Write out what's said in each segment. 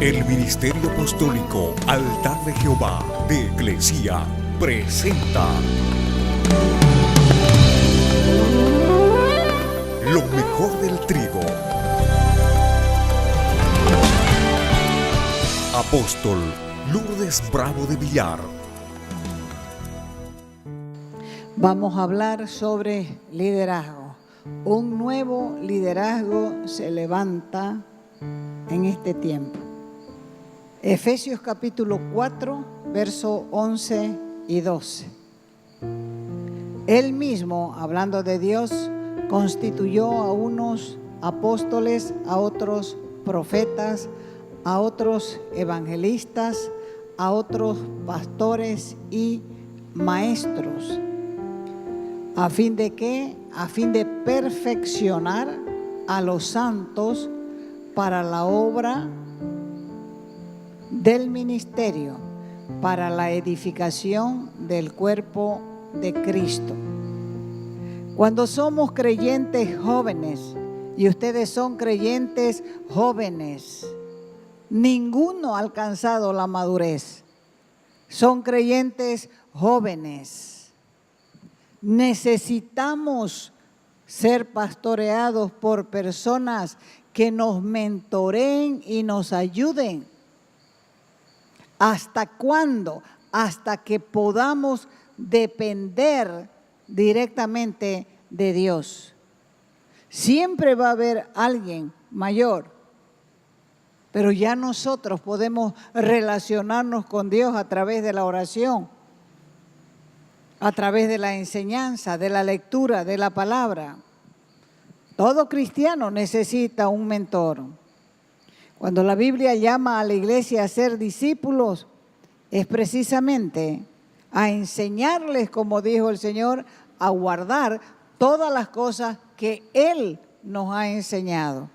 El Ministerio Apostólico Altar de Jehová de Eclesia presenta lo mejor del trigo. Apóstol Lourdes Bravo de Villar. Vamos a hablar sobre liderazgo. Un nuevo liderazgo se levanta en este tiempo. Efesios capítulo 4, versos 11 y 12. Él mismo, hablando de Dios, constituyó a unos apóstoles, a otros profetas, a otros evangelistas, a otros pastores y maestros. ¿A fin de qué? A fin de perfeccionar a los santos para la obra del ministerio, para la edificación del cuerpo de Cristo. Cuando somos creyentes jóvenes, y ustedes son creyentes jóvenes, ninguno ha alcanzado la madurez. Son creyentes jóvenes. Necesitamos ser pastoreados por personas que nos mentoreen y nos ayuden. ¿Hasta cuándo? Hasta que podamos depender directamente de Dios. Siempre va a haber alguien mayor, pero ya nosotros podemos relacionarnos con Dios a través de la oración, a través de la enseñanza, de la lectura, de la palabra. Todo cristiano necesita un mentor. Cuando la Biblia llama a la iglesia a ser discípulos, es precisamente a enseñarles, como dijo el Señor, a guardar todas las cosas que Él nos ha enseñado.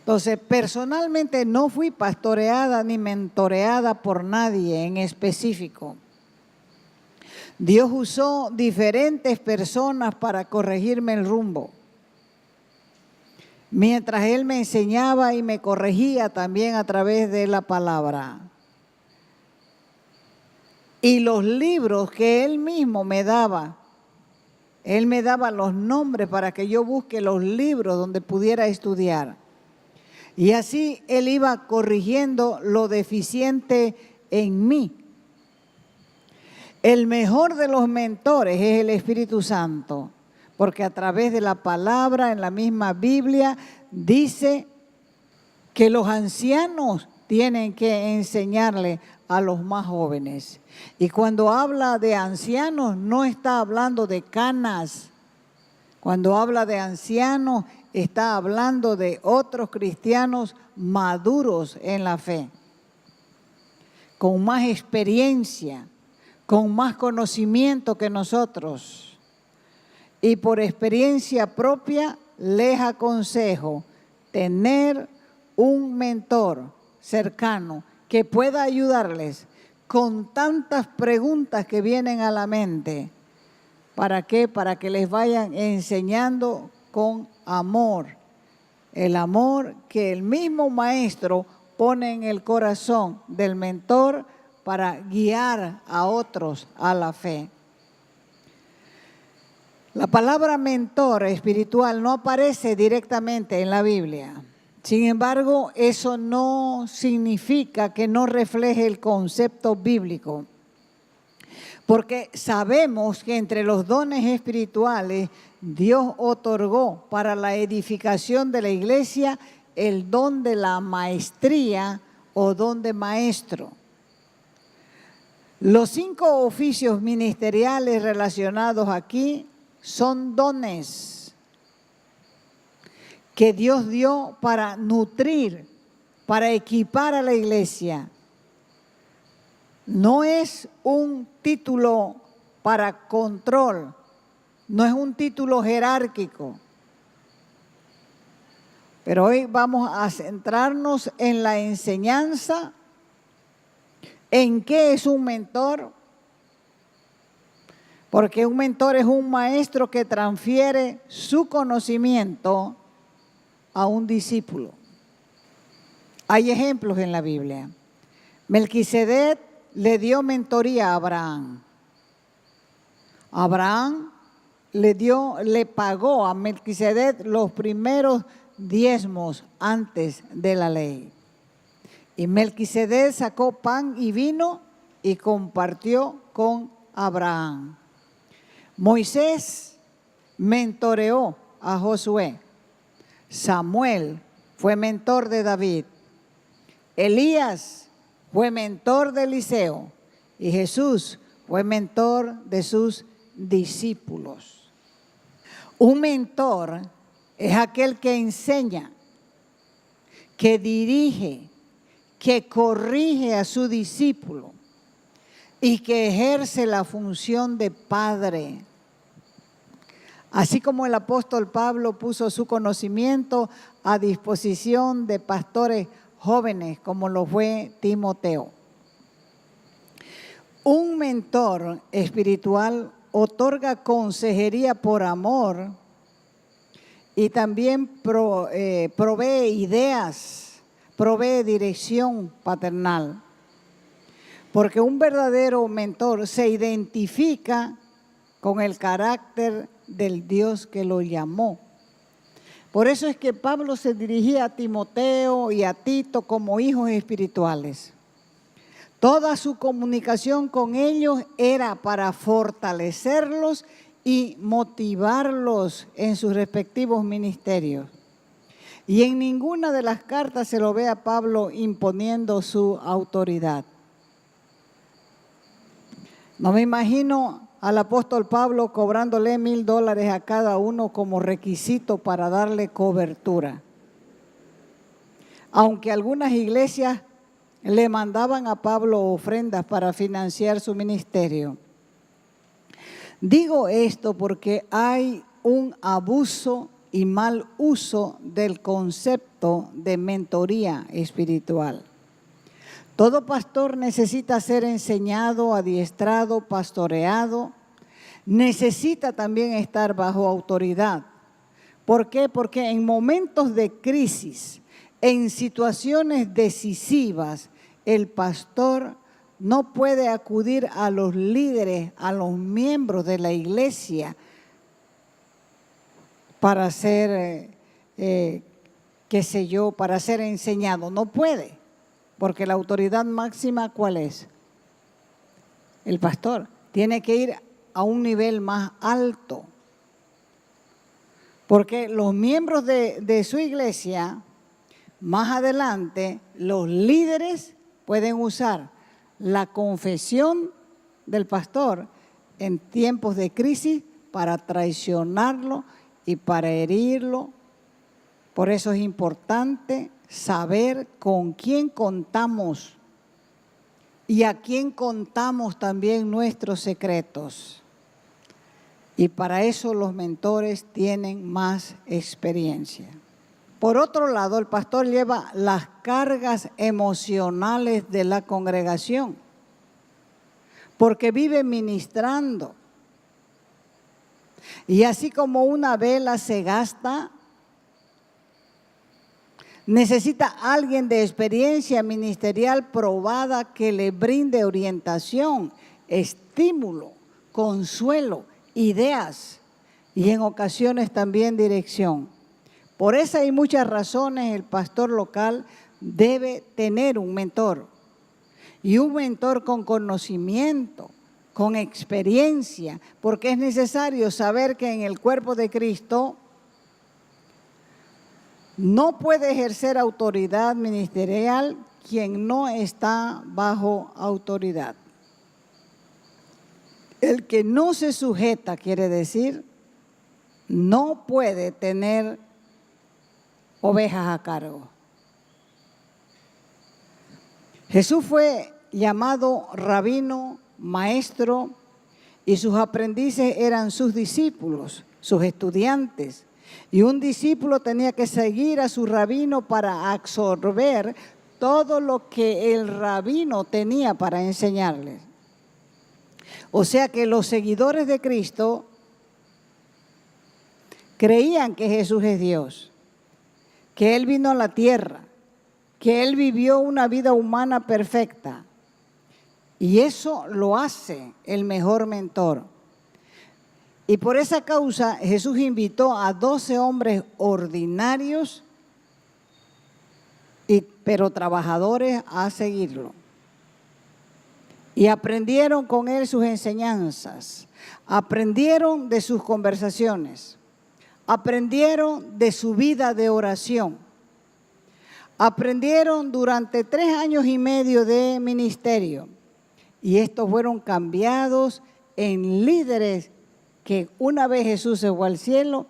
Entonces, personalmente no fui pastoreada ni mentoreada por nadie en específico. Dios usó diferentes personas para corregirme el rumbo. Mientras Él me enseñaba y me corregía también a través de la palabra. Y los libros que Él mismo me daba los nombres para que yo busque los libros donde pudiera estudiar. Y así Él iba corrigiendo lo deficiente en mí. El mejor de los mentores es el Espíritu Santo, porque a través de la palabra, en la misma Biblia, dice que los ancianos tienen que enseñarle a los más jóvenes. Y cuando habla de ancianos, no está hablando de canas. Cuando habla de ancianos, está hablando de otros cristianos maduros en la fe, con más experiencia, con más conocimiento que nosotros. Y por experiencia propia les aconsejo tener un mentor cercano que pueda ayudarles con tantas preguntas que vienen a la mente. ¿Para qué? Para que les vayan enseñando con amor. El amor que el mismo maestro pone en el corazón del mentor para guiar a otros a la fe. La palabra mentor espiritual no aparece directamente en la Biblia. Sin embargo, eso no significa que no refleje el concepto bíblico. Porque sabemos que entre los dones espirituales, Dios otorgó para la edificación de la iglesia el don de la maestría o don de maestro. Los 5 oficios ministeriales relacionados aquí son dones que Dios dio para nutrir, para equipar a la iglesia. No es un título para control, no es un título jerárquico. Pero hoy vamos a centrarnos en la enseñanza, en qué es un mentor. Porque un mentor es un maestro que transfiere su conocimiento a un discípulo. Hay ejemplos en la Biblia. Melquisedec le dio mentoría a Abraham. Abraham le pagó a Melquisedec los primeros diezmos antes de la ley. Y Melquisedec sacó pan y vino y compartió con Abraham. Moisés mentoreó a Josué. Samuel fue mentor de David. Elías fue mentor de Eliseo. Y Jesús fue mentor de sus discípulos. Un mentor es aquel que enseña, que dirige, que corrige a su discípulo y que ejerce la función de padre. Así como el apóstol Pablo puso su conocimiento a disposición de pastores jóvenes, como lo fue Timoteo. Un mentor espiritual otorga consejería por amor y también provee ideas, provee dirección paternal. Porque un verdadero mentor se identifica con el carácter del Dios que lo llamó. Por eso es que Pablo se dirigía a Timoteo y a Tito como hijos espirituales. Toda su comunicación con ellos era para fortalecerlos y motivarlos en sus respectivos ministerios. Y en ninguna de las cartas se lo ve a Pablo imponiendo su autoridad. No me imagino al apóstol Pablo cobrándole $1,000 a cada uno como requisito para darle cobertura. Aunque algunas iglesias le mandaban a Pablo ofrendas para financiar su ministerio. Digo esto porque hay un abuso y mal uso del concepto de mentoría espiritual. Todo pastor necesita ser enseñado, adiestrado, pastoreado. Necesita también estar bajo autoridad. ¿Por qué? Porque en momentos de crisis, en situaciones decisivas, el pastor no puede acudir a los líderes, a los miembros de la iglesia para ser, para ser enseñado. No puede, porque la autoridad máxima, ¿cuál es? El pastor. Tiene que ir a un nivel más alto. Porque los miembros de su iglesia, más adelante, los líderes pueden usar la confesión del pastor en tiempos de crisis para traicionarlo y para herirlo. Por eso es importante saber con quién contamos y a quién contamos también nuestros secretos. Y para eso los mentores tienen más experiencia. Por otro lado, el pastor lleva las cargas emocionales de la congregación, porque vive ministrando. Y así como una vela se gasta, necesita alguien de experiencia ministerial probada que le brinde orientación, estímulo, consuelo, ideas y en ocasiones también dirección. Por esas y muchas razones el pastor local debe tener un mentor. Y un mentor con conocimiento, con experiencia, porque es necesario saber que en el cuerpo de Cristo no puede ejercer autoridad ministerial quien no está bajo autoridad. El que no se sujeta, quiere decir, no puede tener ovejas a cargo. Jesús fue llamado rabino, maestro, y sus aprendices eran sus discípulos, sus estudiantes. Y un discípulo tenía que seguir a su rabino para absorber todo lo que el rabino tenía para enseñarles. O sea que los seguidores de Cristo creían que Jesús es Dios, que Él vino a la tierra, que él vivió una vida humana perfecta. Y eso lo hace el mejor mentor. Y por esa causa Jesús invitó a 12 hombres ordinarios, pero trabajadores, a seguirlo. Y aprendieron con él sus enseñanzas, aprendieron de sus conversaciones, aprendieron de su vida de oración, aprendieron durante 3 años y medio de ministerio. Y estos fueron cambiados en líderes que una vez Jesús se fue al cielo,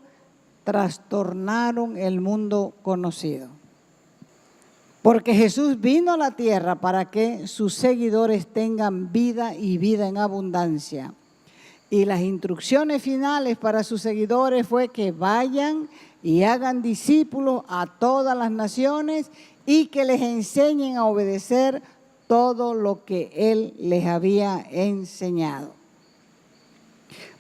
trastornaron el mundo conocido. Porque Jesús vino a la tierra para que sus seguidores tengan vida y vida en abundancia. Y las instrucciones finales para sus seguidores fue que vayan y hagan discípulos a todas las naciones y que les enseñen a obedecer todo lo que Él les había enseñado.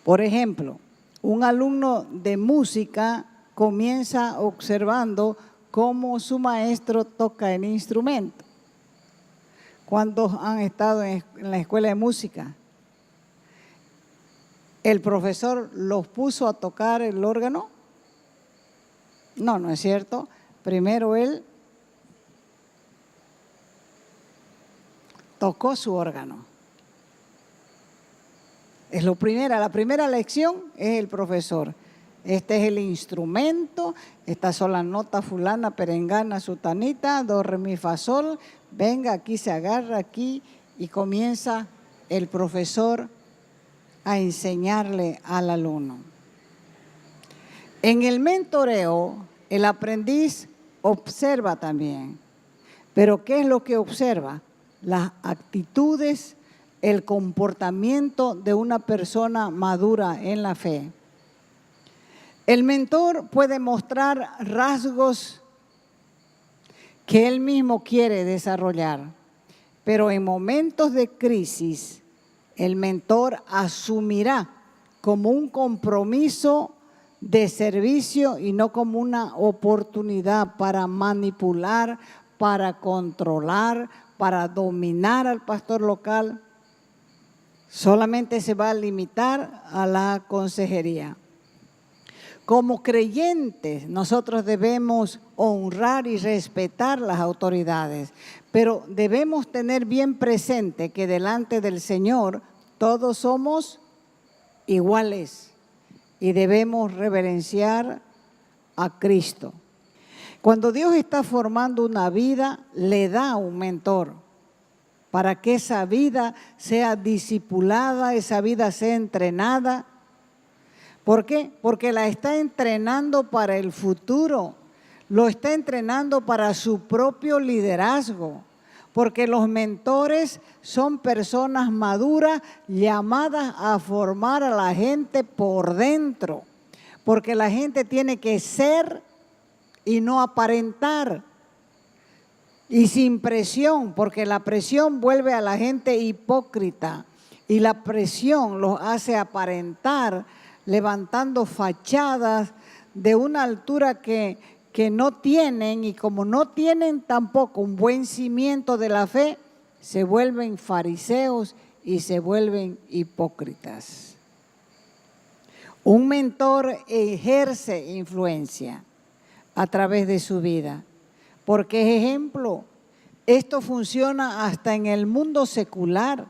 Por ejemplo, un alumno de música comienza observando cómo su maestro toca el instrumento. ¿Cuántos han estado en la escuela de música? ¿El profesor los puso a tocar el órgano? No, no es cierto. Primero él tocó su órgano. Es la primera lección es el profesor. Este es el instrumento, estas son las notas fulana, perengana, sutanita, do, re, mi, fa, sol. Venga, aquí se agarra, aquí, y comienza el profesor a enseñarle al alumno. En el mentoreo, el aprendiz observa también. Pero ¿qué es lo que observa? Las actitudes, el comportamiento de una persona madura en la fe. El mentor puede mostrar rasgos que él mismo quiere desarrollar, pero en momentos de crisis, el mentor asumirá como un compromiso de servicio y no como una oportunidad para manipular, para controlar, para dominar al pastor local. Solamente se va a limitar a la consejería. Como creyentes, nosotros debemos honrar y respetar las autoridades, pero debemos tener bien presente que delante del Señor todos somos iguales y debemos reverenciar a Cristo. Cuando Dios está formando una vida, le da un mentor para que esa vida sea discipulada, esa vida sea entrenada. ¿Por qué? Porque la está entrenando para el futuro, lo está entrenando para su propio liderazgo, porque los mentores son personas maduras llamadas a formar a la gente por dentro, porque la gente tiene que ser y no aparentar, y sin presión, porque la presión vuelve a la gente hipócrita y la presión los hace aparentar, levantando fachadas de una altura que no tienen, y como no tienen tampoco un buen cimiento de la fe, se vuelven fariseos y se vuelven hipócritas. Un mentor ejerce influencia a través de su vida, porque es ejemplo. Esto funciona hasta en el mundo secular.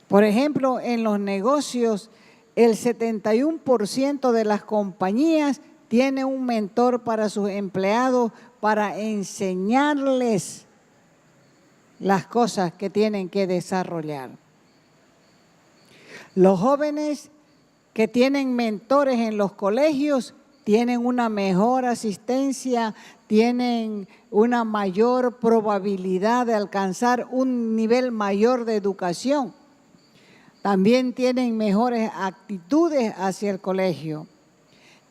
Por ejemplo, en los negocios, el 71% de las compañías tiene un mentor para sus empleados para enseñarles las cosas que tienen que desarrollar. Los jóvenes que tienen mentores en los colegios tienen una mejor asistencia, tienen una mayor probabilidad de alcanzar un nivel mayor de educación. También tienen mejores actitudes hacia el colegio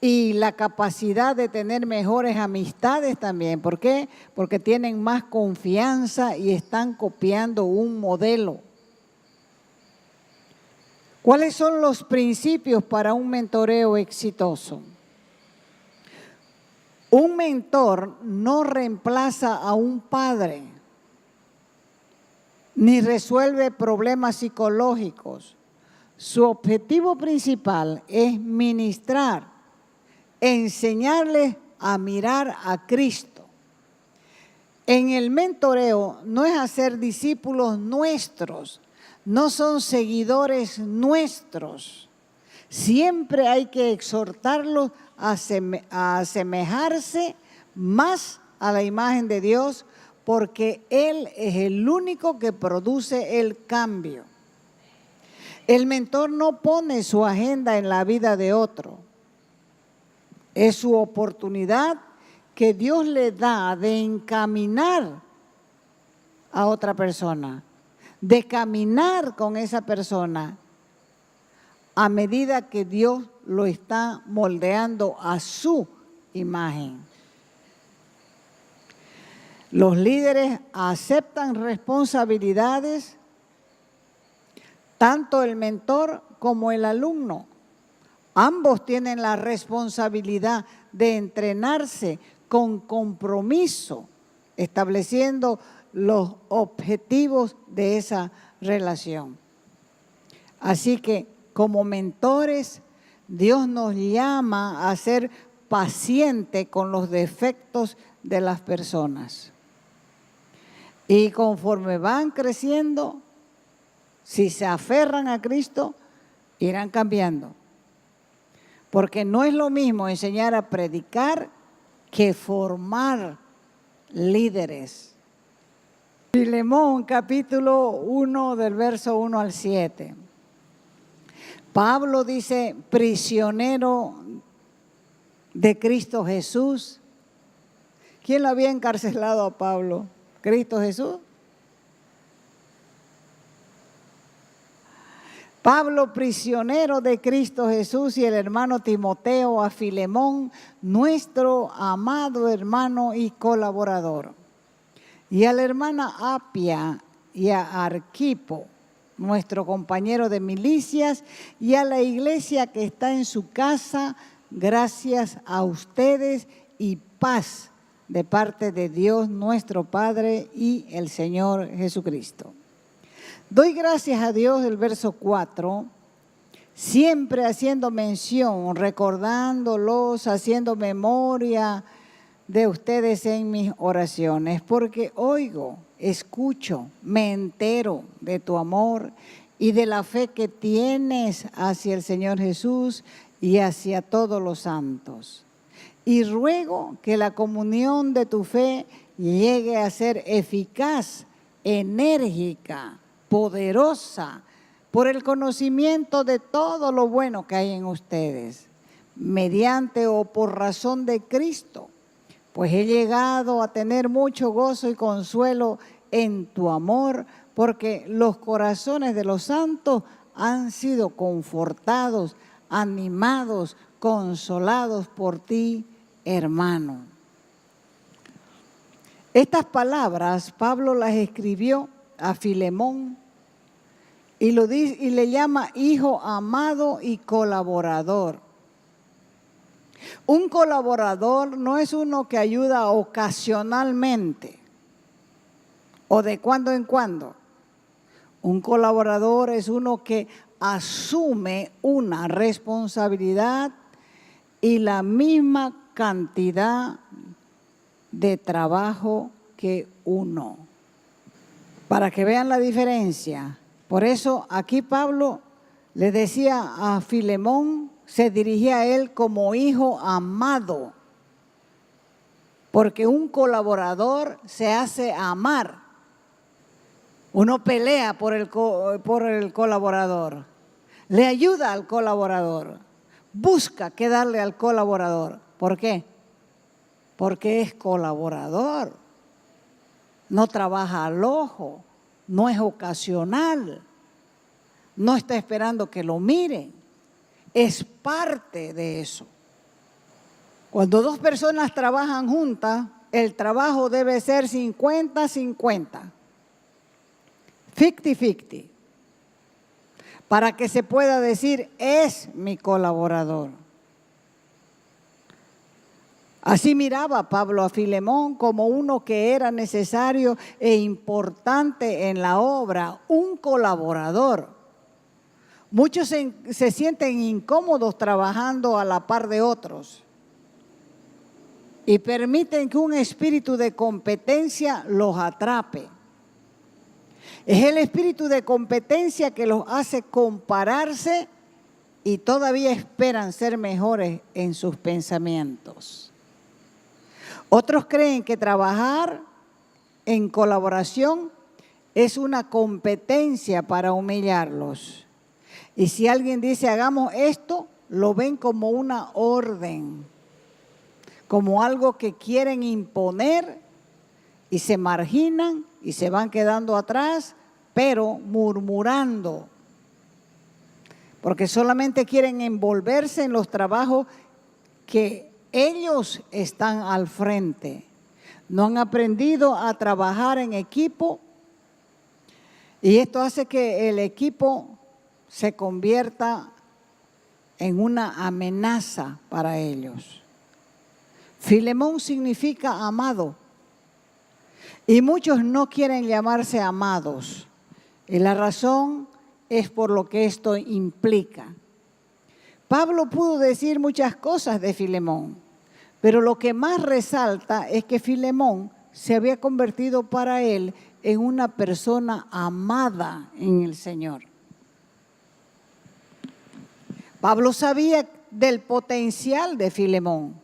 y la capacidad de tener mejores amistades también. ¿Por qué? Porque tienen más confianza y están copiando un modelo. ¿Cuáles son los principios para un mentoreo exitoso? Un mentor no reemplaza a un padre, ni resuelve problemas psicológicos. Su objetivo principal es ministrar, enseñarles a mirar a Cristo. En el mentoreo no es hacer discípulos nuestros, no son seguidores nuestros. Siempre hay que exhortarlos a asemejarse más a la imagen de Dios, porque Él es el único que produce el cambio. El mentor no pone su agenda en la vida de otro. Es su oportunidad que Dios le da de encaminar a otra persona, de caminar con esa persona a medida que Dios lo está moldeando a su imagen. Los líderes aceptan responsabilidades, tanto el mentor como el alumno. Ambos tienen la responsabilidad de entrenarse con compromiso, estableciendo los objetivos de esa relación. Así que, como mentores, Dios nos llama a ser pacientes con los defectos de las personas. Y conforme van creciendo, si se aferran a Cristo, irán cambiando. Porque no es lo mismo enseñar a predicar que formar líderes. Filemón, capítulo 1, del verso 1 al 7. Pablo dice, prisionero de Cristo Jesús. ¿Quién lo había encarcelado a Pablo? ¿Cristo Jesús? Pablo, prisionero de Cristo Jesús, y el hermano Timoteo a Filemón, nuestro amado hermano y colaborador. Y a la hermana Apia y a Arquipo, nuestro compañero de milicias, y a la iglesia que está en su casa, gracias a ustedes y paz de parte de Dios nuestro Padre y el Señor Jesucristo. Doy gracias a Dios, el verso 4, siempre haciendo mención, recordándolos, haciendo memoria de ustedes en mis oraciones, porque oigo, escucho, me entero de tu amor y de la fe que tienes hacia el Señor Jesús y hacia todos los santos. Y ruego que la comunión de tu fe llegue a ser eficaz, enérgica, poderosa, por el conocimiento de todo lo bueno que hay en ustedes, mediante o por razón de Cristo, pues he llegado a tener mucho gozo y consuelo en tu amor, porque los corazones de los santos han sido confortados, animados, consolados por ti, hermano. Estas palabras Pablo las escribió a Filemón y le llama hijo amado y colaborador. Un colaborador no es uno que ayuda ocasionalmente o de cuando en cuando. Un colaborador es uno que asume una responsabilidad y la misma cantidad de trabajo que uno. Para que vean la diferencia. Por eso aquí Pablo le decía a Filemón, se dirigía a él como hijo amado, porque un colaborador se hace amar. Uno pelea por el colaborador, le ayuda al colaborador, busca qué darle al colaborador. ¿Por qué? Porque es colaborador, no trabaja al ojo, no es ocasional, no está esperando que lo miren, es parte de eso. Cuando dos personas trabajan juntas, el trabajo debe ser 50-50, 50-50, para que se pueda decir, es mi colaborador. Así miraba Pablo a Filemón como uno que era necesario e importante en la obra, un colaborador. Muchos se sienten incómodos trabajando a la par de otros y permiten que un espíritu de competencia los atrape. Es el espíritu de competencia que los hace compararse y todavía esperan ser mejores en sus pensamientos. Otros creen que trabajar en colaboración es una competencia para humillarlos. Y si alguien dice hagamos esto, lo ven como una orden, como algo que quieren imponer y se marginan y se van quedando atrás, pero murmurando, porque solamente quieren envolverse en los trabajos que ellos están al frente. No han aprendido a trabajar en equipo y esto hace que el equipo se convierta en una amenaza para ellos. Filemón significa amado y muchos no quieren llamarse amados y la razón es por lo que esto implica. Pablo pudo decir muchas cosas de Filemón, pero lo que más resalta es que Filemón se había convertido para él en una persona amada en el Señor. Pablo sabía del potencial de Filemón,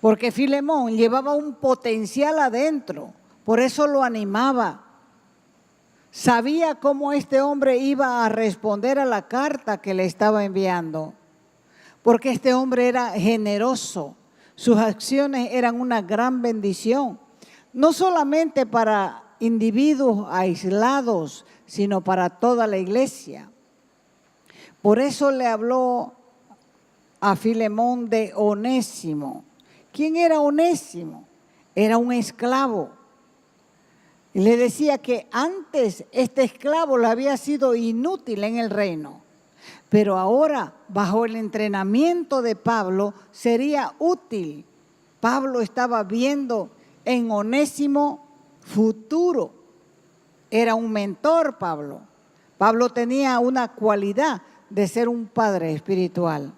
porque Filemón llevaba un potencial adentro, por eso lo animaba. Sabía cómo este hombre iba a responder a la carta que le estaba enviando, porque este hombre era generoso, sus acciones eran una gran bendición, no solamente para individuos aislados, sino para toda la iglesia. Por eso le habló a Filemón de Onésimo. ¿Quién era Onésimo? Era un esclavo. Y le decía que antes este esclavo le había sido inútil en el reino, pero ahora bajo el entrenamiento de Pablo sería útil. Pablo estaba viendo en Onésimo futuro. Era un mentor Pablo. Pablo tenía una cualidad de ser un padre espiritual.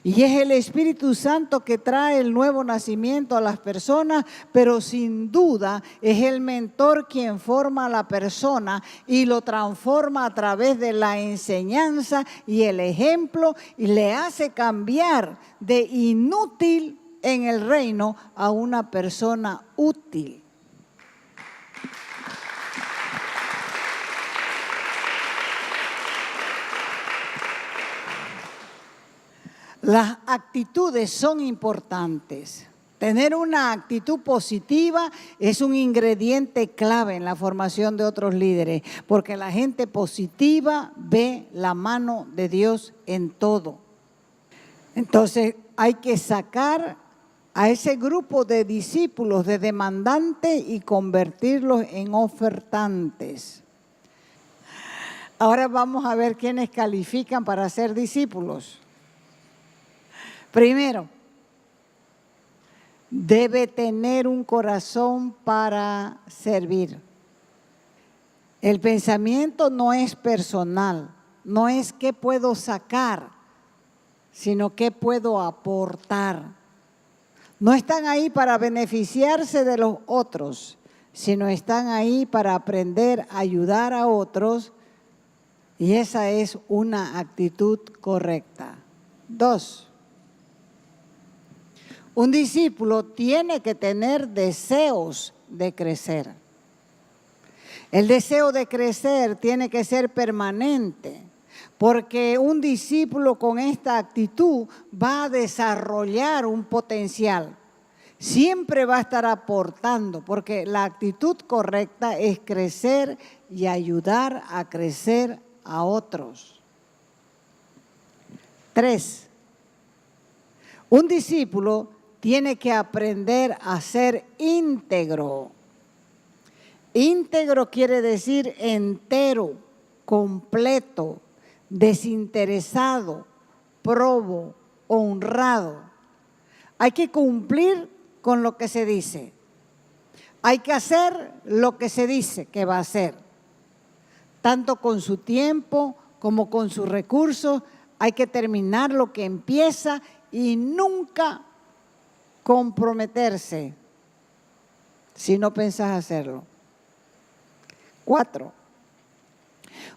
Y es el Espíritu Santo que trae el nuevo nacimiento a las personas, pero sin duda es el mentor quien forma a la persona y lo transforma a través de la enseñanza y el ejemplo y le hace cambiar de inútil en el reino a una persona útil. Las actitudes son importantes. Tener una actitud positiva es un ingrediente clave en la formación de otros líderes, porque la gente positiva ve la mano de Dios en todo. Entonces hay que sacar a ese grupo de discípulos, de demandantes y convertirlos en ofertantes. Ahora vamos a ver quiénes califican para ser discípulos. Primero, debe tener un corazón para servir. El pensamiento no es personal, no es qué puedo sacar, sino qué puedo aportar. No están ahí para beneficiarse de los otros, sino están ahí para aprender a ayudar a otros, y esa es una actitud correcta. 2. Un discípulo tiene que tener deseos de crecer. El deseo de crecer tiene que ser permanente, porque un discípulo con esta actitud va a desarrollar un potencial. Siempre va a estar aportando, porque la actitud correcta es crecer y ayudar a crecer a otros. 3. Un discípulo tiene que aprender a ser íntegro. Íntegro quiere decir entero, completo, desinteresado, probo, honrado. hay que cumplir con lo que se dice. Hay que hacer lo que se dice que va a hacer. Tanto con su tiempo como con sus recursos, hay que terminar lo que empieza y nunca comprometerse si no pensás hacerlo. 4.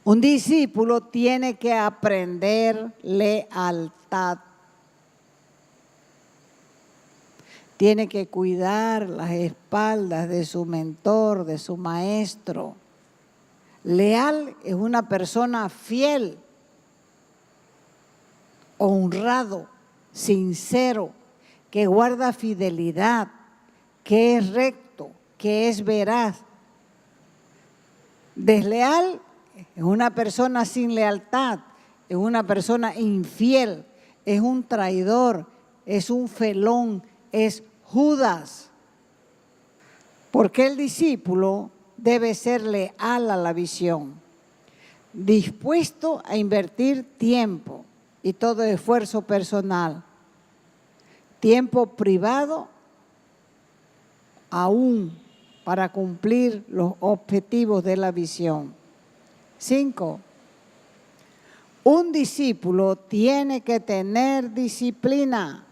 Un discípulo tiene que aprender lealtad. Tiene que cuidar las espaldas de su mentor, de su maestro. Leal es una persona fiel, honrado, sincero, que guarda fidelidad, que es recto, que es veraz. Desleal es una persona sin lealtad, es una persona infiel, es un traidor, es un felón, es Judas. Porque el discípulo debe ser leal a la visión, dispuesto a invertir tiempo y todo esfuerzo personal, tiempo privado aún para cumplir los objetivos de la visión. 5. Un discípulo tiene que tener disciplina.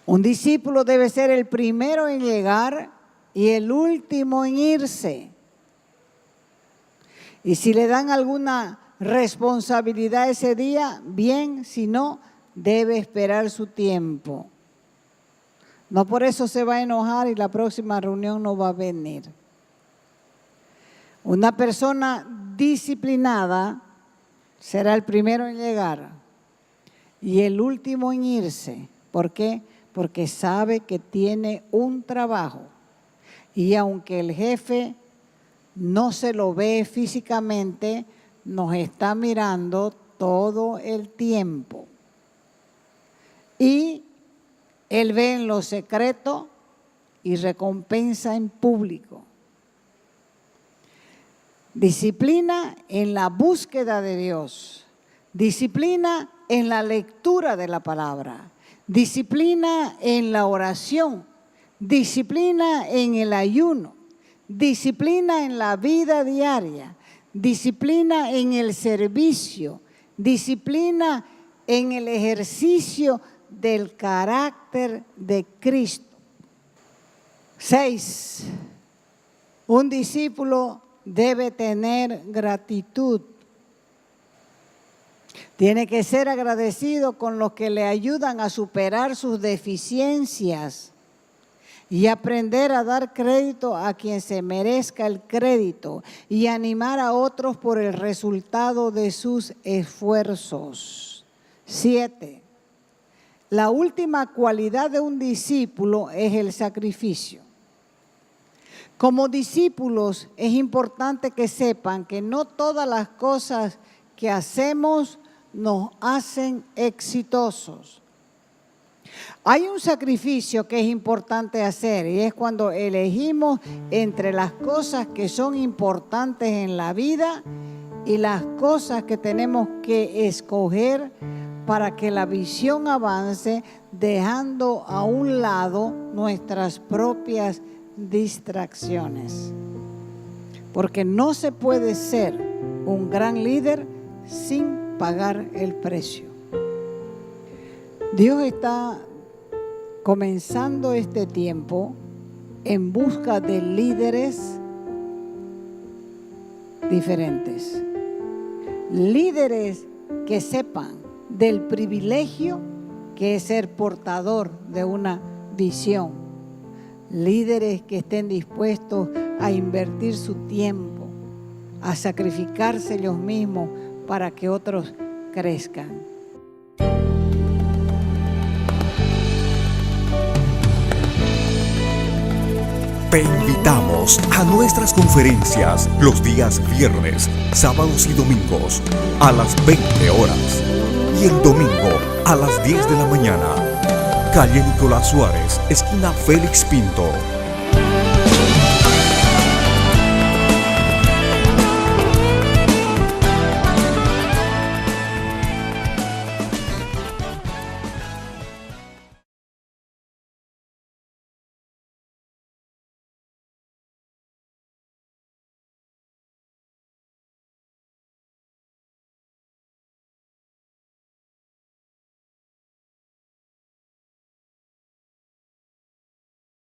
Un discípulo debe ser el primero en llegar y el último en irse. Y si le dan alguna responsabilidad ese día, bien, si no, debe esperar su tiempo. No por eso se va a enojar y la próxima reunión no va a venir. Una persona disciplinada será el primero en llegar y el último en irse. ¿Por qué? Porque sabe que tiene un trabajo. Y aunque el jefe no se lo ve físicamente, nos está mirando todo el tiempo. Y Él ve en lo secreto y recompensa en público. Disciplina en la búsqueda de Dios. Disciplina en la lectura de la palabra. Disciplina en la oración. Disciplina en el ayuno. Disciplina en la vida diaria. Disciplina en el servicio. Disciplina en el ejercicio del carácter de Cristo. 6. Un discípulo debe tener gratitud. Tiene que ser agradecido con los que le ayudan a superar sus deficiencias y aprender a dar crédito a quien se merezca el crédito y animar a otros por el resultado de sus esfuerzos. 7. La última cualidad de un discípulo es el sacrificio. Como discípulos es importante que sepan que no todas las cosas que hacemos nos hacen exitosos. Hay un sacrificio que es importante hacer y es cuando elegimos entre las cosas que son importantes en la vida y las cosas que tenemos que escoger para que la visión avance, dejando a un lado nuestras propias distracciones. Porque no se puede ser un gran líder sin pagar el precio. Dios está comenzando este tiempo en busca de líderes diferentes. Líderes que sepan del privilegio que es ser portador de una visión. Líderes que estén dispuestos a invertir su tiempo, a sacrificarse ellos mismos para que otros crezcan. Te invitamos a nuestras conferencias los días viernes, sábados y domingos a las 20 horas y el domingo a las 10 de la mañana. Calle Nicolás Suárez, esquina Félix Pinto.